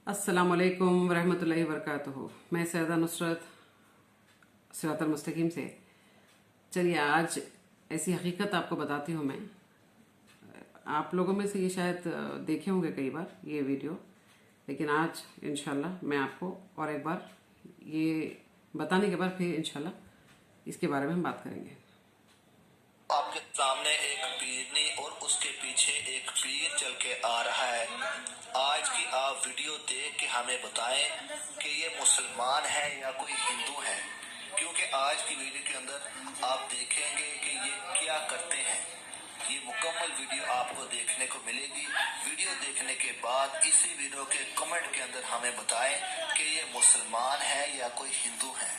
अस्सलाम वालेकुम रहमतुल्लाहि वबरकातुहू। मैं सैयदा नुसरत सिरातुल मुस्तकीम से। चलिए आज ऐसी हकीकत आपको बताती हूँ मैं। आप लोगों में से ये शायद देखे होंगे कई बार ये वीडियो, लेकिन आज इंशाल्लाह मैं आपको और एक बार ये बताने के बाद फिर इंशाल्लाह इसके बारे में हम बात करेंगे। आपके सामने एक पीरनी और उसके पीछे एक पीर चल के आ रहा है। आज की आप वीडियो देख के हमें बताएं कि ये मुसलमान है या कोई हिंदू है, क्योंकि आज की वीडियो के अंदर आप देखेंगे कि ये क्या करते हैं। ये मुकम्मल वीडियो आपको देखने को मिलेगी। वीडियो देखने के बाद इसी वीडियो के कमेंट के अंदर हमें बताएं कि ये मुसलमान है या कोई हिंदू है।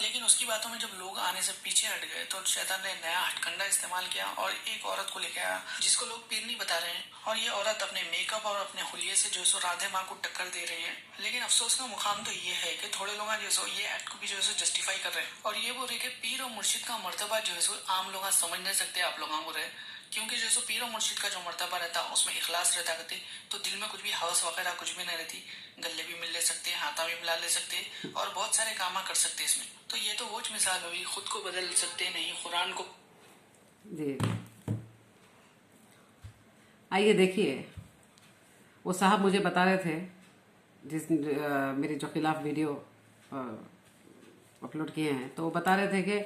लेकिन उसकी बातों में जब लोग आने से पीछे हट गए तो शैतान ने नया हथकंडा इस्तेमाल किया और एक औरत को लेके आया जिसको लोग पीरनी बता रहे हैं। और ये औरत अपने मेकअप और अपने हुलिये से जो सो राधे माँ को टक्कर दे रही है। लेकिन अफसोस का मुकाम तो ये है कि थोड़े लोग जो सो ये एक्ट को भी जो है जस्टिफाई कर रहे हैं और ये बोल रहे कि पीर और मुर्शिद का मर्तबा जो है सो आम लोग समझ नहीं सकते आप लोग बोल रहे, क्योंकि जैसे पीर और मुर्शिद का जो मर्तबा रहता उसमें इखलास रहता करते तो दिल में कुछ भी हवस वगैरह कुछ भी नहीं रहती। गले भी मिल ले सकते, हाथा भी मिला ले सकते और बहुत सारे काम कर सकते इसमें। तो ये तो वो मिसाल हुई, खुद को बदल सकते नहीं कुरान को। जी आइए देखिए, वो साहब मुझे बता रहे थे मेरे जो खिलाफ वीडियो अपलोड किए हैं, तो वो बता रहे थे कि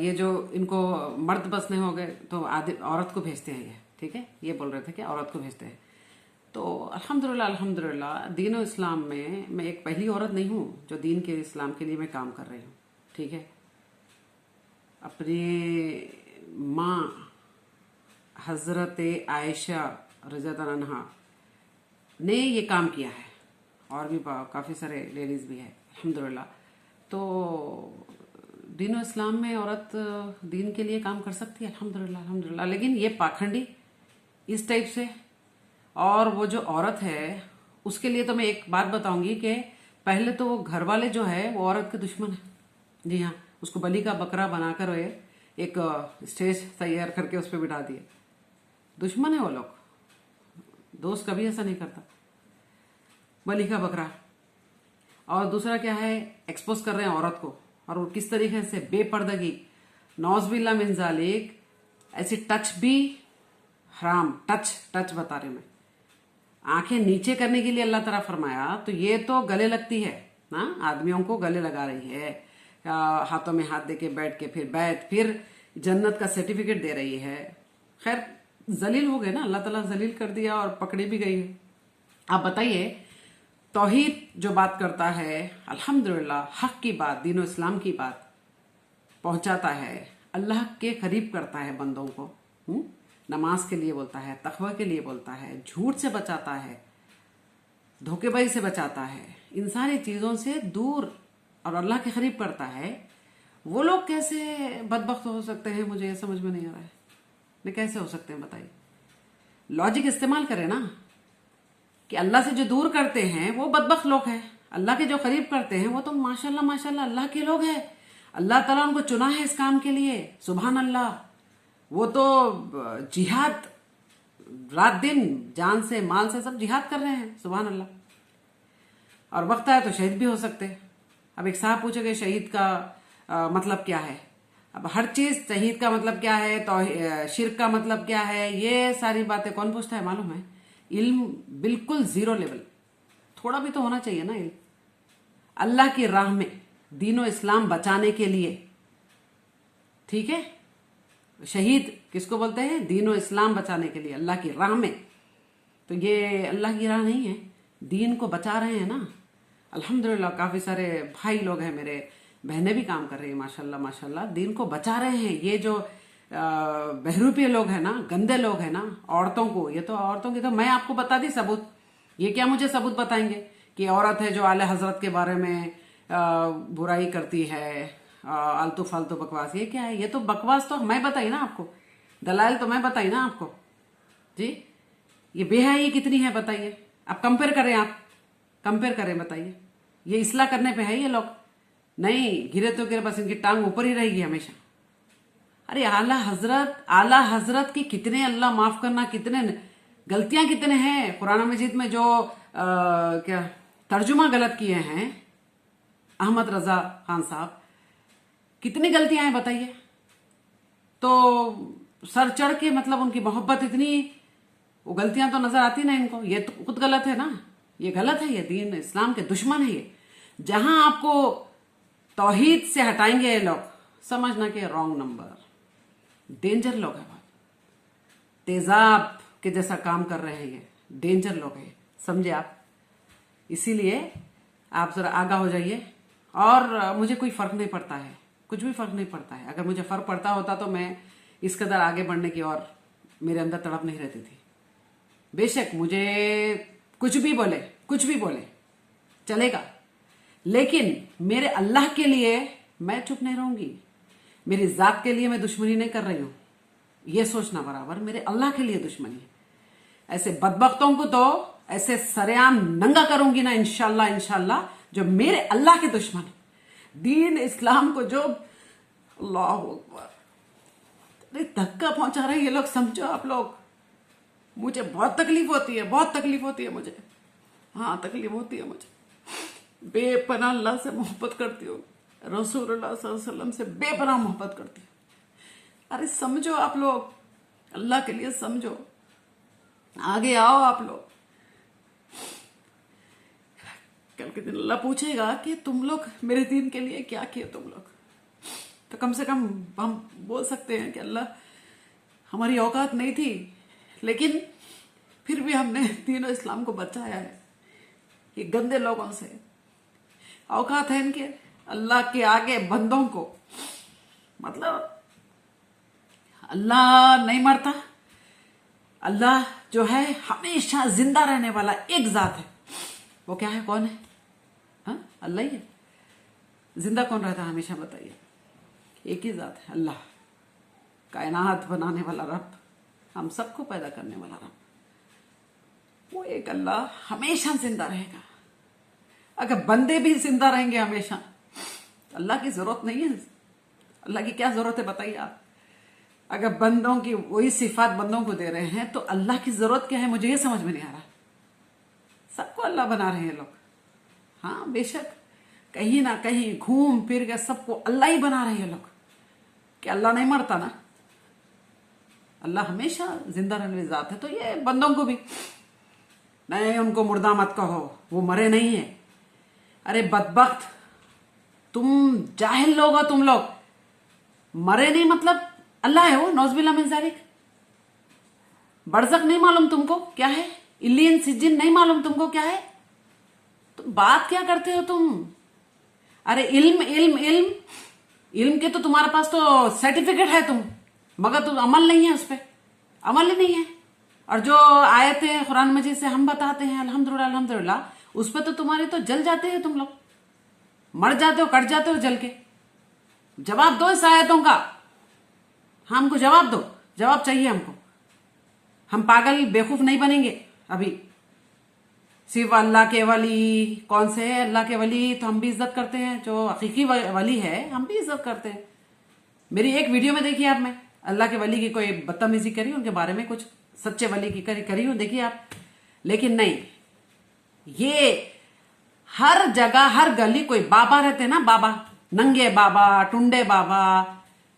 ये जो इनको मर्द बस नहीं हो गए तो आदि औरत को भेजते हैं। ये ठीक है, ये बोल रहे थे कि औरत को भेजते हैं। तो अल्हम्दुलिल्लाह अल्हम्दुलिल्लाह दीन और इस्लाम में मैं एक पहली औरत नहीं हूँ जो दीन के इस्लाम के लिए मैं काम कर रही हूँ। ठीक है, अपनी माँ हजरत आयशा रज़ियल्लाहु अन्हा ने ये काम किया है और भी काफ़ी सारे लेडीज़ भी है अल्हम्दुलिल्लाह। तो दीन और इस्लाम में औरत दीन के लिए काम कर सकती है अल्हम्दुलिल्लाह अल्हम्दुलिल्लाह। लेकिन ये पाखंडी इस टाइप से, और वो जो औरत है उसके लिए तो मैं एक बात बताऊंगी कि पहले तो वो घर वाले जो है वो औरत के दुश्मन है। जी हाँ, उसको बलि का बकरा बनाकर एक स्टेज तैयार करके उस पर बिठा दिए। दुश्मन है वो लोग, दोस्त कभी ऐसा नहीं करता। बलि का बकरा, और दूसरा क्या है, एक्सपोज कर रहे हैं औरत को, और वो किस तरीके से बेपर्दगी, नौज़बिल्लाह मिन ज़ालिक, ऐसी टच भी हराम। टच बता रहे मैं, आंखें नीचे करने के लिए अल्लाह ताला फरमाया, तो ये तो गले लगती है ना, आदमियों को गले लगा रही है, हाथों में हाथ देके बैठ के फिर जन्नत का सर्टिफिकेट दे रही है। खैर जलील हो गए ना, अल्लाह ताला जलील कर दिया और पकड़ी भी गई है। आप बताइए, तौहीद जो बात करता है अल्हम्दुलिल्लाह, हक की बात, दीन और इस्लाम की बात पहुंचाता है, अल्लाह के करीब करता है बंदों को, नमाज के लिए बोलता है, तकवा के लिए बोलता है, झूठ से बचाता है, धोखेबाजी से बचाता है, इन सारी चीजों से दूर और अल्लाह के करीब करता है। वो लोग कैसे बदबख्त हो सकते हैं, मुझे ये समझ में नहीं आ रहा है। नहीं, कैसे हो सकते हैं बताइए? लॉजिक इस्तेमाल करें ना, कि अल्लाह से जो दूर करते हैं वो बदबख्त लोग हैं, अल्लाह के जो करीब करते हैं वो तो माशाल्लाह माशाल्लाह अल्लाह के लोग हैं। अल्लाह ताला उनको चुना है इस काम के लिए, सुभान अल्लाह। वो तो जिहाद रात दिन जान से माल से सब जिहाद कर रहे हैं, सुभान अल्लाह। और वक्त आए तो शहीद भी हो सकते हैं। अब एक साहब पूछेंगे शहीद का मतलब क्या है। अब हर चीज शहीद का मतलब क्या है, तो शिर्क का मतलब क्या है, ये सारी बातें कौन पूछता है मालूम है? इल्म बिल्कुल जीरो लेवल, थोड़ा भी तो होना चाहिए ना इल्म। अल्लाह की राह में दीनो इस्लाम बचाने के लिए, ठीक है, शहीद किसको बोलते हैं? दीनो इस्लाम बचाने के लिए, अल्लाह की राह में। तो ये अल्लाह की राह नहीं है, दीन को बचा रहे हैं ना। अल्हम्दुलिल्लाह काफी सारे भाई लोग हैं मेरे, बहनें भी काम कर रही है माशाल्लाह माशाल्लाह, दीन को बचा रहे हैं। ये जो बहरूपीय लोग हैं ना, गंदे लोग हैं ना, औरतों को, ये तो औरतों की तो मैं आपको बता दी सबूत। ये क्या मुझे सबूत बताएंगे कि औरत है जो आले हजरत के बारे में बुराई करती है, आलतू फालतू बकवास, ये क्या है? ये तो बकवास तो मैं बताई ना आपको, दलाल तो मैं बताई ना आपको जी। ये बेहयाई कितनी है बताइए, आप कंपेयर करें, आप कंपेयर करें, बताइए। ये इसलाह करने पे है ये लोग? नहीं, गिरे तो गिरे, बस इनकी टांग ऊपर ही रहेगी हमेशा। अरे आला हजरत की कितने, अल्लाह माफ करना, कितने गलतियां कितने हैं कुरान मजीद में, जो क्या तर्जुमा गलत किए हैं अहमद रजा खान साहब, कितनी गलतियां हैं बताइए। तो सर चढ़ के मतलब उनकी मोहब्बत इतनी, वो गलतियां तो नजर आती ना इनको। ये तो खुद गलत है ना, ये गलत है, ये दीन इस्लाम के दुश्मन है ये। जहां आपको तौहीद से हटाएंगे ये लोग, समझना कि रॉन्ग नंबर, डेंजर लोग हैं, बहुत तेजाब के जैसा काम कर रहे हैं ये, डेंजर लोग हैं, समझे आप। इसीलिए आप जरा आगाह हो जाइए। और मुझे कोई फर्क नहीं पड़ता है, कुछ भी फर्क नहीं पड़ता है। अगर मुझे फर्क पड़ता होता तो मैं इस कदर आगे बढ़ने की और मेरे अंदर तड़प नहीं रहती थी। बेशक मुझे कुछ भी बोले चलेगा, लेकिन मेरे अल्लाह के लिए मैं चुप नहीं रहूंगी। मेरी जात के लिए मैं दुश्मनी नहीं कर रही हूं, यह सोचना बराबर, मेरे अल्लाह के लिए दुश्मनी है। ऐसे बदबख्तों को तो ऐसे सरेआम नंगा करूंगी ना इंशाल्लाह, जो मेरे अल्लाह के दुश्मन है, दीन इस्लाम को जो, अल्लाह अकबर, धक्का पहुंचा रहे ये लोग, समझो आप लोग। मुझे बहुत तकलीफ होती है मुझे, हाँ तकलीफ होती है मुझे। बेपनाह अल्लाह से मोहब्बत करती हूँ, रसूलुल्लाह सल्लल्लाहु अलैहि वसल्लम से बेपनाह मोहब्बत करती हूँ। अरे समझो आप लोग, अल्लाह के लिए समझो, आगे आओ आप लोग। कल के दिन अल्लाह पूछेगा कि तुम लोग मेरे दीन के लिए क्या किए तुम लोग, तो कम से कम हम बोल सकते हैं कि अल्लाह हमारी औकात नहीं थी, लेकिन फिर भी हमने दीन और इस्लाम को बचाया है ये गंदे लोगों से। औकात है इनके अल्लाह के आगे बंदों को, मतलब अल्लाह नहीं मरता। अल्लाह जो है हमेशा जिंदा रहने वाला एक जात है, वो क्या है, कौन है? हाँ, अल्लाह ही है। जिंदा कौन रहता है हमेशा, बताइए? एक ही जात है, अल्लाह, कायनात बनाने वाला रब, हम सबको पैदा करने वाला रब, वो एक अल्लाह हमेशा जिंदा रहेगा। अगर बंदे भी जिंदा रहेंगे हमेशा, अल्लाह की जरूरत नहीं है। अल्लाह की क्या जरूरत है बताइए आप? अगर बंदों की वही सिफात बंदों को दे रहे हैं, तो अल्लाह की जरूरत क्या है? मुझे ये समझ में नहीं आ रहा। सबको अल्लाह बना रहे हैं लोग, हाँ बेशक, कहीं ना कहीं घूम फिर के सबको अल्लाह ही बना रहे हैं लोग। कि अल्लाह नहीं मरता ना, अल्लाह हमेशा जिंदा रहने वाली जात है। तो ये बंदों को भी नहीं, उनको मुर्दा मत कहो, वो मरे नहीं है। अरे बदबख्त, तुम जाहिल लोग हो, तुम लोग मरे नहीं मतलब अल्लाह है वो, नौज़बिल्लाह मिन ज़ालिक। बरज़ख नहीं मालूम तुमको क्या है? इल्लियन सिज्जिन नहीं मालूम तुमको क्या है? तुम बात क्या करते हो तुम? अरे इल्म इल्म इल्म इल्म के तो तुम्हारे पास तो सर्टिफिकेट है तुम, मगर तुम अमल नहीं है, उस पर अमल ही नहीं है। और जो आयतें कुरान मजीद से हम बताते हैं अल्हम्दुलिल्लाह अल्हम्दुलिल्लाह, उस पर तो तुम्हारे तो जल जाते हैं, तुम लोग मर जाते हो, कट जाते हो जल के। जवाब दो इस आयतों का, हमको जवाब दो, जवाब चाहिए हमको। हम पागल बेवकूफ नहीं बनेंगे अभी। सिर्फ अल्लाह के वली कौन से है? अल्लाह के वली तो हम भी इज्जत करते हैं, जो हकीकी वली है हम भी इज्जत करते हैं। मेरी एक वीडियो में देखिए आप, मैं अल्लाह के वली की कोई बदतमीजी करी, उनके बारे में कुछ सच्चे वली की करी हूं, देखिए आप। लेकिन नहीं, ये हर जगह हर गली कोई बाबा रहते हैं ना, बाबा, नंगे बाबा, टुंडे बाबा,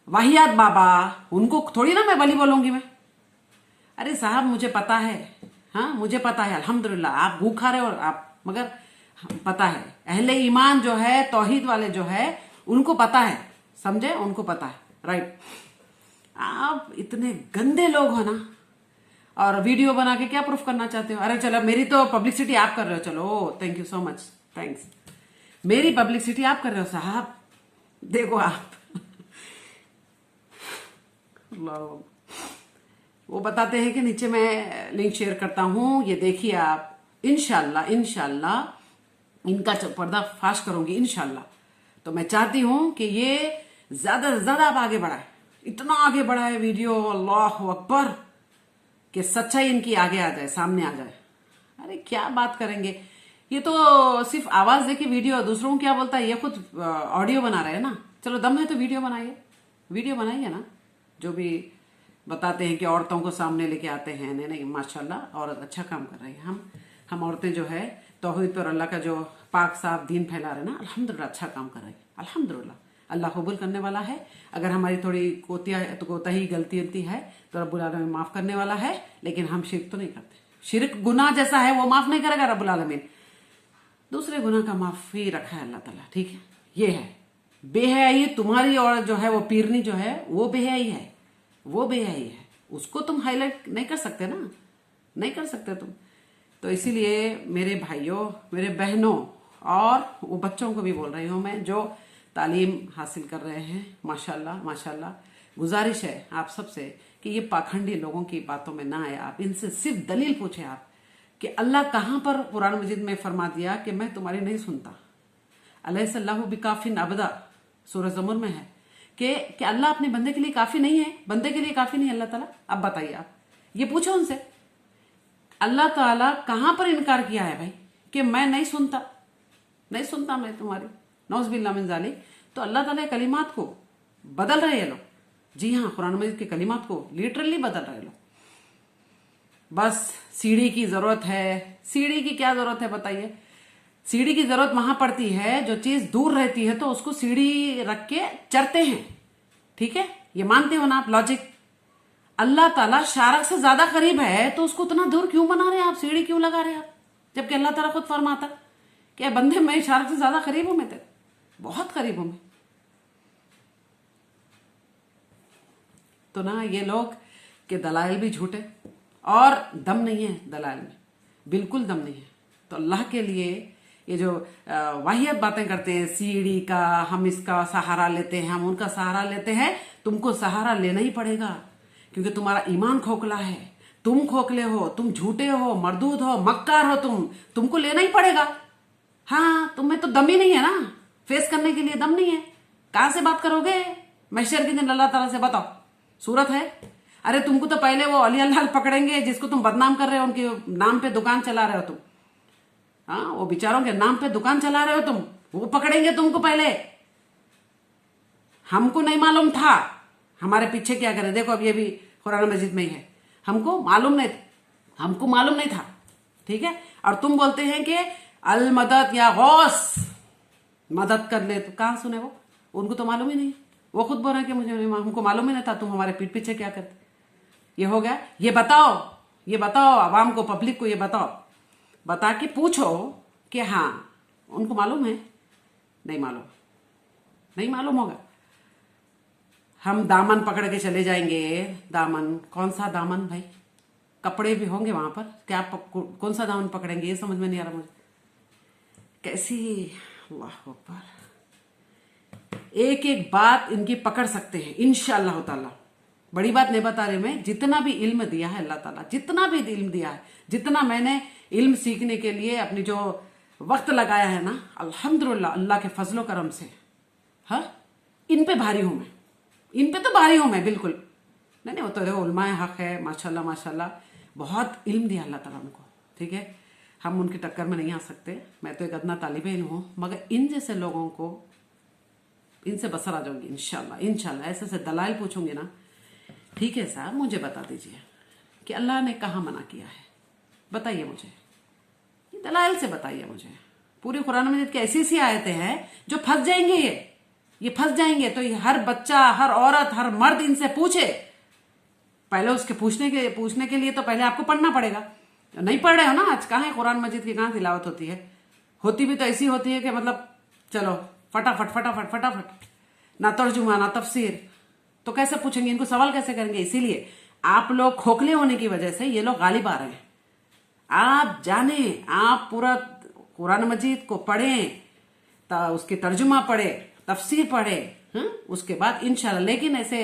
वाहियात बाबा, उनको थोड़ी ना मैं वली बोलूंगी मैं। अरे साहब मुझे पता है, हाँ मुझे पता है, अल्हम्दुलिल्लाह। आप भूख खा रहे हो आप, मगर पता है अहले ईमान जो है, तौहीद वाले जो है, उनको पता है, समझे, उनको पता है, राइट। आप इतने गंदे लोग हो ना, और वीडियो बना के क्या प्रूफ करना चाहते हो? अरे चलो, मेरी तो पब्लिसिटी आप कर रहे हो, चलो thank you so much, thanks. मेरी पब्लिसिटी आप कर रहे हो साहब, देखो आप। वो बताते हैं कि नीचे मैं लिंक शेयर करता हूं, ये देखिए आप। इंशाल्लाह इनका पर्दा फाश करूंगी इंशाल्लाह। तो मैं चाहती हूं कि ये ज्यादा से ज्यादा आप आगे बढ़ाए, इतना आगे बढ़ाए वीडियो, अल्लाह अकबर, कि सच्चाई इनकी आगे आ जाए, सामने आ जाए। अरे क्या बात करेंगे, ये तो सिर्फ आवाज देखी वीडियो, दूसरों को क्या बोलता है, ये खुद ऑडियो बना रहे हैं ना। चलो दम है तो वीडियो बनाइए, वीडियो बनाइए ना। जो भी बताते हैं कि औरतों को सामने लेके आते हैं, नहीं माशाल्लाह औरत अच्छा काम कर रही है। हम औरतें जो है तौहीद पर अल्लाह का जो पाक साफ दीन फैला रहे ना, अल्हम्दुलिल्लाह अच्छा काम कर रही है, अल्हम्दुलिल्लाह। अल्लाह कबूल करने वाला है। अगर हमारी थोड़ी कोताही गलती है तो रब्बुल आलमीन माफ करने वाला है। लेकिन हम शिरक तो नहीं करते, शिरक गुनाह जैसा है वो माफ नहीं करेगा रब्बुल आलमीन, दूसरे गुनाह का माफी रखा है अल्लाह ताला, ठीक है। ये है बेहयाई तुम्हारी, और जो है वो पीरनी जो है वो बेहयाई है, वो बेहयाई है, उसको तुम हाईलाइट नहीं कर सकते ना, नहीं कर सकते तुम। तो इसीलिए मेरे भाइयों, मेरे बहनों, और वो बच्चों को भी बोल रही हूं मैं, जो तालीम हासिल कर रहे हैं, माशाल्लाह माशाल्लाह, गुजारिश है आप सबसे कि ये पाखंडी लोगों की बातों में ना आए। आप इनसे सिर्फ दलील पूछे आप कि अल्लाह कहां पर कुरान मजीद में फरमा दिया कि मैं तुम्हारी नहीं सुनता। अलैहिस्सलाहु बिकाफिन अबदा, सूरह ज़ुमर में है कि अल्लाह अपने बंदे के लिए काफी नहीं है, बंदे के लिए काफी नहीं है अल्लाह ताला। अब बताइए आप, ये पूछो उनसे, अल्लाह ताला कहां पर इनकार किया है भाई कि मैं नहीं सुनता, नहीं सुनता मैं तुम्हारी, नौज़ुबिल्लाह मिन ज़ालिक। तो अल्लाह ताला के कलिमात को बदल रहे हैं लोग, जी हाँ, कुरान मजीद के कलिमात को लिटरली बदल रहे लोग। बस सीढ़ी की जरूरत है। सीढ़ी की क्या जरूरत है बताइए? सीढ़ी की जरूरत वहां पड़ती है जो चीज दूर रहती है तो उसको सीढ़ी रख के चढ़ते हैं, ठीक है, ये मानते हो ना आप लॉजिक। अल्लाह ताला शारक से ज्यादा करीब है तो उसको उतना दूर क्यों बना रहे हैं आप, सीढ़ी क्यों लगा रहे हैं आप, जबकि अल्लाह ताला खुद फरमाता कि बंदे मैं शारक से ज्यादा करीब हूं, मैं तेरे बहुत करीब हूं मैं। तो ना ये लोग के दलाइल भी झूठे, और दम नहीं है दलाइल में, बिल्कुल दम नहीं है। तो अल्लाह के लिए ये जो वाहियत बातें करते हैं, सीढ़ी का हम इसका सहारा लेते हैं, हम उनका सहारा लेते हैं, तुमको सहारा लेना ही पड़ेगा क्योंकि तुम्हारा ईमान खोखला है, तुम खोखले हो, तुम झूठे हो, मरदूद हो, मक्कार हो, तुमको लेना ही पड़ेगा। हाँ, तुम्हें तो दम ही नहीं है ना, फेस करने के लिए दम नहीं है, कहां से बात करोगे महशर के दिन अल्लाह ताला से? बताओ, सूरत है? अरे तुमको तो पहले वो अली अल्लाह पकड़ेंगे जिसको तुम बदनाम कर रहे हो, उनके नाम पे दुकान चला रहे हो तुम, हाँ, वो बेचारों के नाम पे दुकान चला रहे हो तुम, वो पकड़ेंगे तुमको पहले। हमको नहीं मालूम था हमारे पीछे क्या करे, देखो अब ये भी कुरान मजीद में ही है, हमको मालूम नहीं था, ठीक है। और तुम बोलते हैं कि अल मदद या गौस मदद कर ले, तो कहां सुने वो, उनको तो मालूम ही नहीं, वो खुद बोल रहे हैं कि हमको मालूम ही नहीं था, तुम हमारे पीठ पीछे क्या करते। ये हो गया, ये बताओ आवाम को, पब्लिक को ये बताओ, बता के पूछो कि हाँ उनको मालूम है, नहीं मालूम होगा। हम दामन पकड़ के चले जाएंगे, दामन कौन सा दामन भाई, कपड़े भी होंगे वहां पर, क्या कौन सा दामन पकड़ेंगे, ये समझ में नहीं आ रहा मुझे। कैसी अल्लाह अकबर, एक एक बात इनकी पकड़ सकते हैं इंशाअल्लाह ताला। बड़ी बात नहीं बता रही मैं, जितना भी इल्म दिया है अल्लाह ताला, जितना भी इल्म दिया है, जितना मैंने इल्म सीखने के लिए अपनी जो वक्त लगाया है ना, अल्हम्दुलिल्लाह अल्लाह के फजलो करम से, हाँ, इन पे भारी हूं मैं, इन पे तो भारी हूं मैं बिल्कुल। नहीं वो तो देखो उलमाए हक है, माशाल्लाह माशाल्लाह, बहुत इल्म दिया अल्लाह ताला उनको, ठीक है। हम उनकी टक्कर में नहीं आ सकते, मैं तो एक अदना तालिबे इल्म हूं, मगर इन जैसे लोगों को, इनसे बसर आ जाऊंगी इंशाल्लाह। ऐसे दलाइल पूछूंगी ना, ठीक है साहब मुझे बता दीजिए, कि अल्लाह ने कहाँ मना किया है? बताइए मुझे, ये दलाइल से बताइए मुझे। पूरी कुरान मजीद की ऐसी ऐसी आयतें हैं जो फंस जाएंगे, ये फंस जाएंगे। तो ये हर बच्चा, हर औरत, हर मर्द इनसे पूछे। पहले उसके पूछने के लिए तो पहले आपको पढ़ना पड़ेगा। नहीं पढ़ रहे हो ना आज, कहाँ है कुरान मजीद की, कहाँ तिलावत होती है? होती भी तो ऐसी होती है कि मतलब चलो फटाफट फटाफट फटाफट, ना तर्जुमा ना तफसीर। तो कैसे पूछेंगे, इनको सवाल कैसे करेंगे? इसीलिए आप लोग खोखले होने की वजह से ये लोग गालिब आ रहे हैं। आप जाने, आप पूरा कुरान मजीद को पढ़ें, उसके तर्जुमा पढ़े, तफसीर पढ़े, उसके बाद इंशाल्लाह। लेकिन ऐसे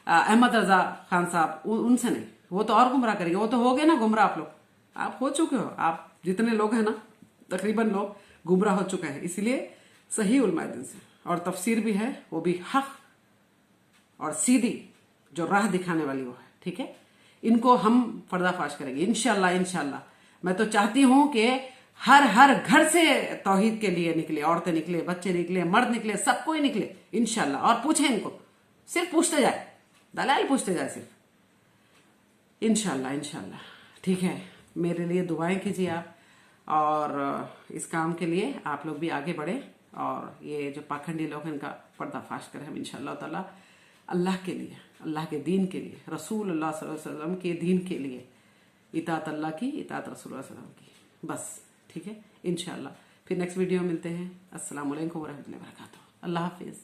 अहमद रजा खान साहब उनसे नहीं, वो तो और गुमराह करेंगे। वो तो हो गए ना गुमराह, आप लोग, आप हो चुके हो। आप जितने लोग हैं ना, तकरीबन लोग गुमराह हो चुके हैं। इसलिए सही उलमाए दिन से, और तफसीर भी है, वो भी हक और सीधी जो राह दिखाने वाली वो है, ठीक है। इनको हम पर्दाफाश करेंगे इंशाल्लाह। इंशाल्लाह मैं तो चाहती हूं कि हर घर से तौहीद के लिए निकले, औरतें निकले, बच्चे निकले, मर्द निकले, सब कोई निकले इंशाल्लाह। और पूछें इनको, सिर्फ पूछते जाए, दलाल पूछते जाए सिर्फ। इंशाल्लाह इंशाल्लाह, ठीक है। मेरे लिए दुआएं कीजिए आप, और इस काम के लिए आप लोग भी आगे बढ़े, और ये जो पाखंडी लोग हैं इनका पर्दाफाश करें हम इंशाल्लाह ताला। अल्लाह के लिए, अल्लाह के दीन के लिए, रसूल अल्लाह सल्लल्लाहु अलैहि वसल्लम के दीन के लिए, इताअत अल्लाह की, इताअत रसूल सल्लल्लाहु अलैहि वसल्लम की, बस, ठीक है। इंशाल्लाह फिर नेक्स्ट वीडियो में मिलते हैं। अस्सलाम वालेकुम व रहमतुल्लाहि व बरकातुहू। अल्लाह हाफिज।